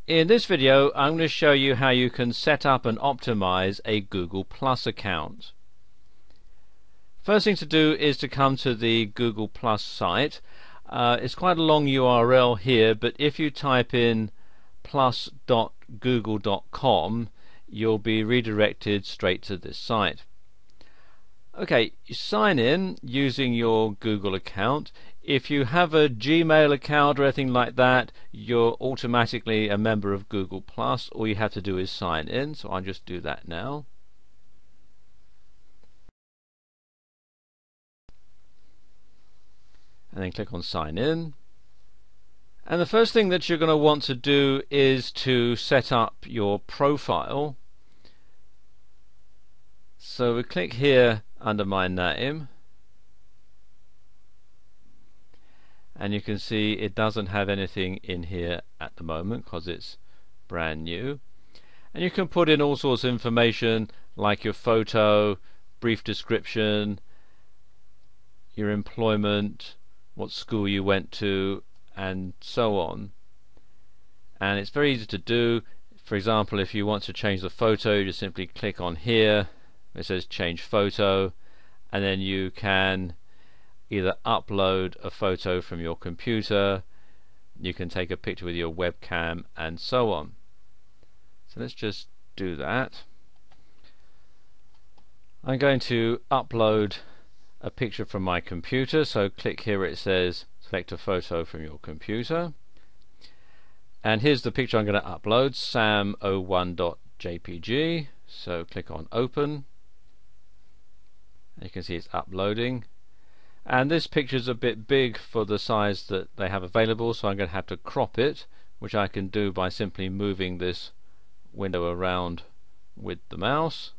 In this video, I'm going to show you how you can set up and optimize a Google Plus account. First thing to do is to come to the Google Plus site. It's quite a long URL here, but if you type in plus.google.com, you'll be redirected straight to this site. Okay, you sign in using your Google account. If you have a Gmail account or anything like that, you're automatically a member of Google Plus. All you have to do is sign in, so I'll just do that now. And then click on sign in. And the first thing that you're going to want to do is to set up your profile. So we click here under my name, and you can see it doesn't have anything in here at the moment because it's brand new. And you can put in all sorts of information like your photo, brief description, your employment, what school you went to, and so on. And it's very easy to do. For example, if you want to change the photo, you just simply click on here. It says change photo, and then you can either upload a photo from your computer, you can take a picture with your webcam, and so on. So let's just do that. I'm going to upload a picture from my computer, so click here where it says select a photo from your computer, and here's the picture I'm going to upload, sam01.jpg. so click on open. You can see it's uploading, and this picture is a bit big for the size that they have available, so I'm going to have to crop it, which I can do by simply moving this window around with the mouse,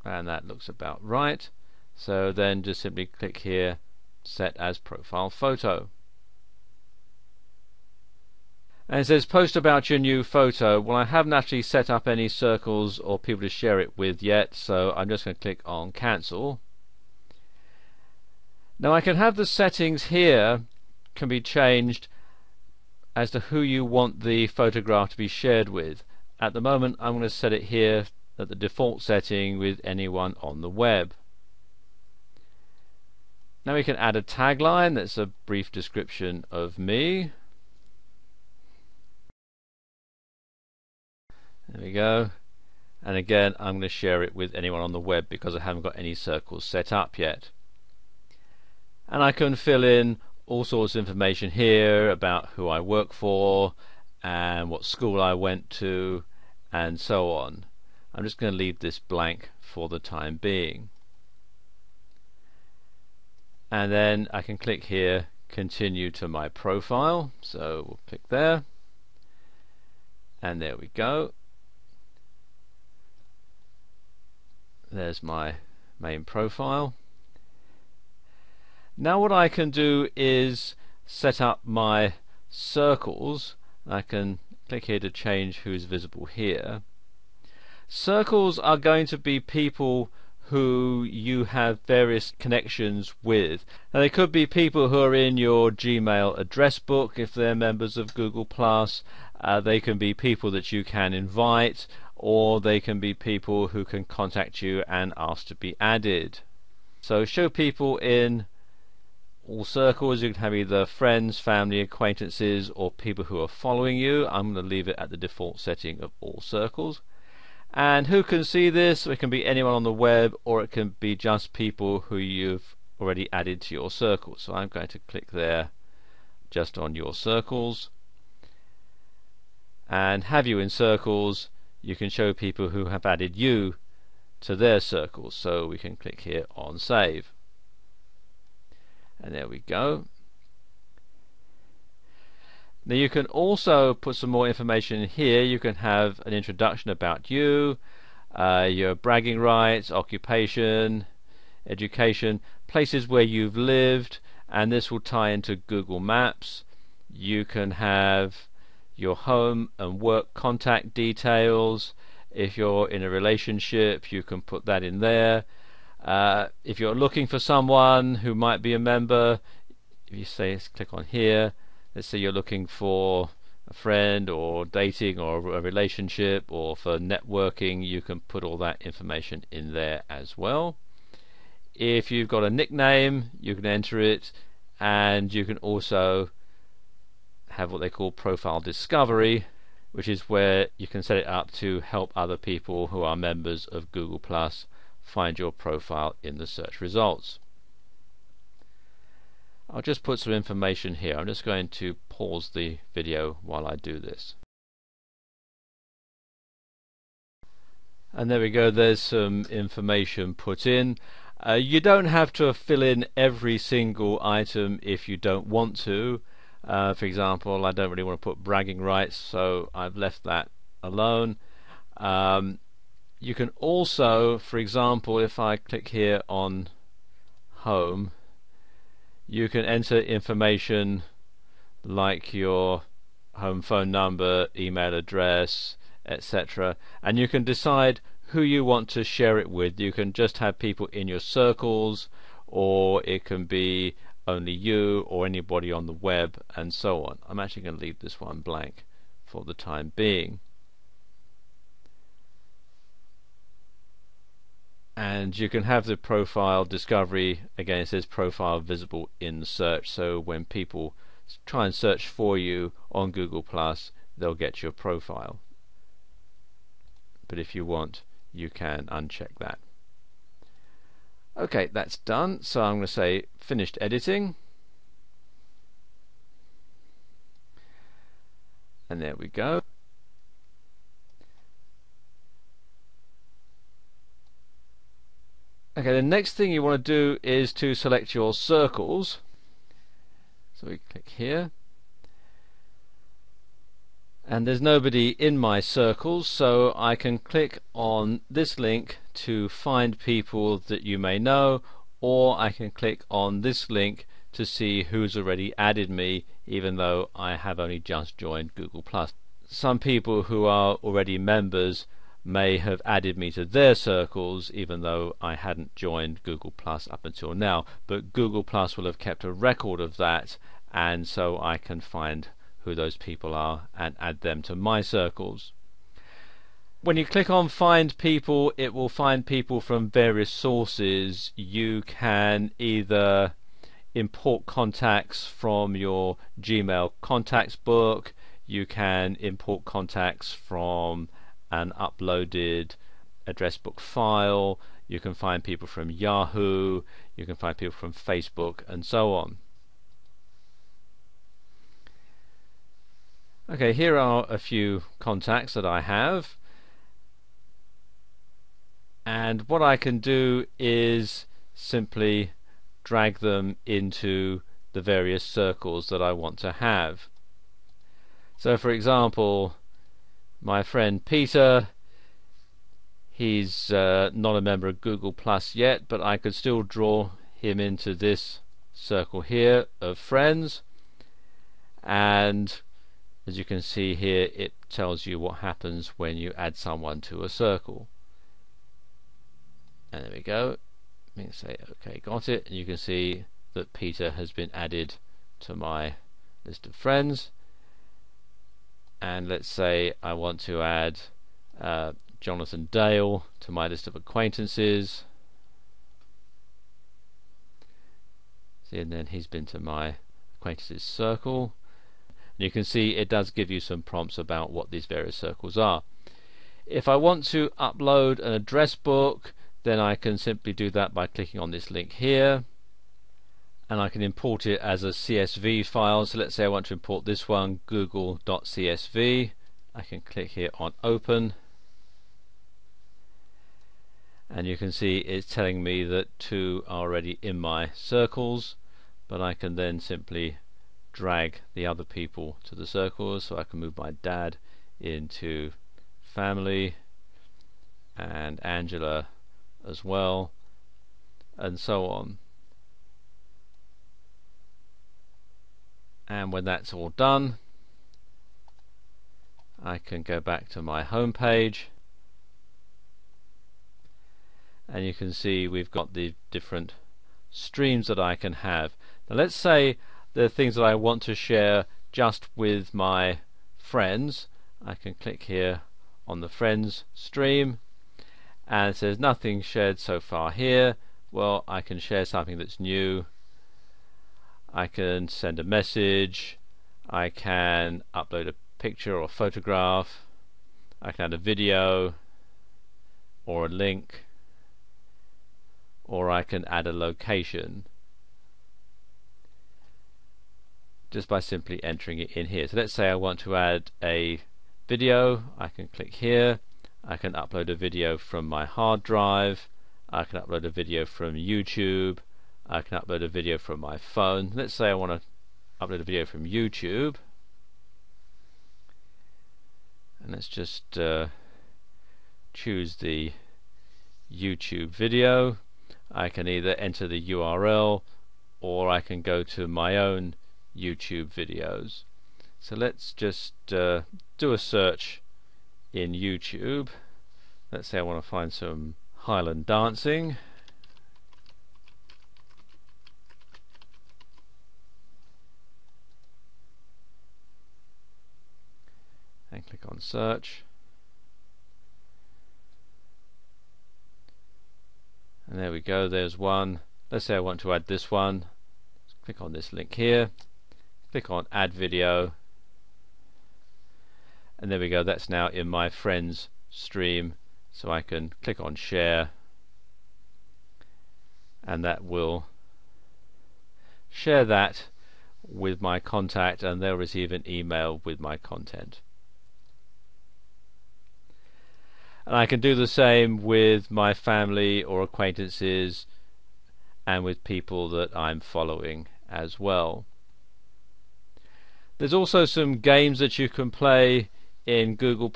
and that looks about right. So then just simply click here, set as profile photo. And it says post about your new photo. Well, I haven't actually set up any circles or people to share it with yet, so I'm just going to click on cancel. Now I can have the settings here can be changed as to who you want the photograph to be shared with. At the moment I'm going to set it here at the default setting with anyone on the web. Now we can add a tagline that's a brief description of me. There we go. And again, I'm going to share it with anyone on the web because I haven't got any circles set up yet. And I can fill in all sorts of information here about who I work for and what school I went to and so on. I'm just going to leave this blank for the time being. And then I can click here, continue to my profile. So we'll click there. And there we go. There's my main profile. Now what I can do is set up my circles. I can click here to change who's visible here. Circles are going to be people who you have various connections with. Now they could be people who are in your Gmail address book if they're members of Google Plus. They can be people that you can invite, or they can be people who can contact you and ask to be added. So show people in all circles. You can have either friends, family, acquaintances, or people who are following you. I'm going to leave it at the default setting of all circles. And who can see this? It can be anyone on the web, or it can be just people who you've already added to your circles. So I'm going to click there just on your circles, and have you in circles. You can show people who have added you to their circles, so we can click here on save, and there we go. Now you can also put some more information in here. You can have an introduction about you, your bragging rights, occupation, education, places where you've lived, and this will tie into Google Maps. You can have your home and work contact details. If you're in a relationship, you can put that in there. If you're looking for someone who might be a member, if you say click on here, let's say you're looking for a friend or dating or a relationship or for networking, you can put all that information in there as well. If you've got a nickname, you can enter it, and you can also have what they call profile discovery, which is where you can set it up to help other people who are members of Google Plus find your profile in the search results. I'll just put some information here. I'm just going to pause the video while I do this. And there we go, there's some information put in. You don't have to fill in every single item if you don't want to. For example, I don't really want to put bragging rights, so I've left that alone. You can also, for example, if I click here on Home, you can enter information like your home phone number, email address, etc. And you can decide who you want to share it with. You can just have people in your circles, or it can be only you or anybody on the web, and so on. I'm actually going to leave this one blank for the time being. And you can have the profile discovery. Again, it says profile visible in the search, so when people try and search for you on Google Plus, they'll get your profile. But if you want, you can uncheck that. Okay, that's done, so I'm going to say finished editing, and there we go. Okay, the next thing you want to do is to select your circles. So we click here, and there's nobody in my circles, so I can click on this link to find people that you may know, or I can click on this link to see who's already added me, even though I have only just joined Google+. Some people who are already members may have added me to their circles, even though I hadn't joined Google Plus up until now, but Google Plus will have kept a record of that, and so I can find who those people are and add them to my circles. When you click on find people, it will find people from various sources. You can either import contacts from your Gmail contacts book, you can import contacts from an uploaded address book file, you can find people from Yahoo, you can find people from Facebook, and so on. Okay, here are a few contacts that I have, and what I can do is simply drag them into the various circles that I want to have. So for example, my friend Peter, he's not a member of Google Plus yet, but I could still draw him into this circle here of friends, and as you can see here, it tells you what happens when you add someone to a circle. And there we go. Let me say okay, got it, and you can see that Peter has been added to my list of friends. And let's say I want to add Jonathan Dale to my list of acquaintances. See, and then he's been to my acquaintances circle. And you can see it does give you some prompts about what these various circles are. If I want to upload an address book, then I can simply do that by clicking on this link here, and I can import it as a CSV file. So let's say I want to import this one, google.csv. I can click here on open, and you can see it's telling me that 2 are already in my circles, but I can then simply drag the other people to the circles. So I can move my dad into family, and Angela as well, and so on. And when that's all done, I can go back to my home page, and you can see we've got the different streams that I can have. Now let's say there are things that I want to share just with my friends, I can click here on the friends stream, and it says nothing shared so far here. Well, I can share something that's new. I can send a message, I can upload a picture or photograph, I can add a video or a link, or I can add a location just by simply entering it in here. So let's say I want to add a video. I can click here, I can upload a video from my hard drive, I can upload a video from YouTube, I can upload a video from my phone. Let's say I want to upload a video from YouTube, and let's just choose the YouTube video. I can either enter the URL or I can go to my own YouTube videos. So let's just do a search in YouTube. Let's say I want to find some Highland dancing. And click on search. And there we go, there's one. Let's say I want to add this one. Click on this link here, click on add video, and there we go, that's now in my friends stream. So I can click on share, and that will share that with my contact, and they'll receive an email with my content. And I can do the same with my family or acquaintances and with people that I'm following as well. There's also some games that you can play in Google+.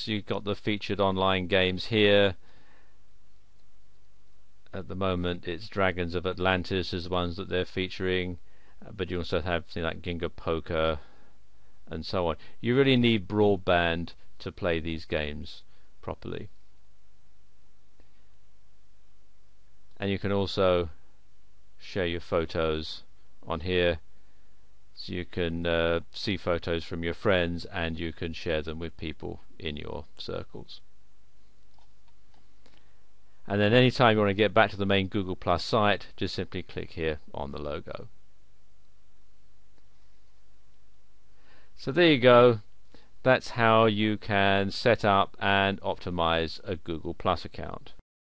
You've got the featured online games here. At the moment it's Dragons of Atlantis is the ones that they're featuring, but you also have things like Ginga Poker and so on. You really need broadband to play these games properly. And you can also share your photos on here, so you can see photos from your friends and you can share them with people in your circles. And then anytime you want to get back to the main Google Plus site, just simply click here on the logo. So there you go. That's how you can set up and optimize a Google Plus account.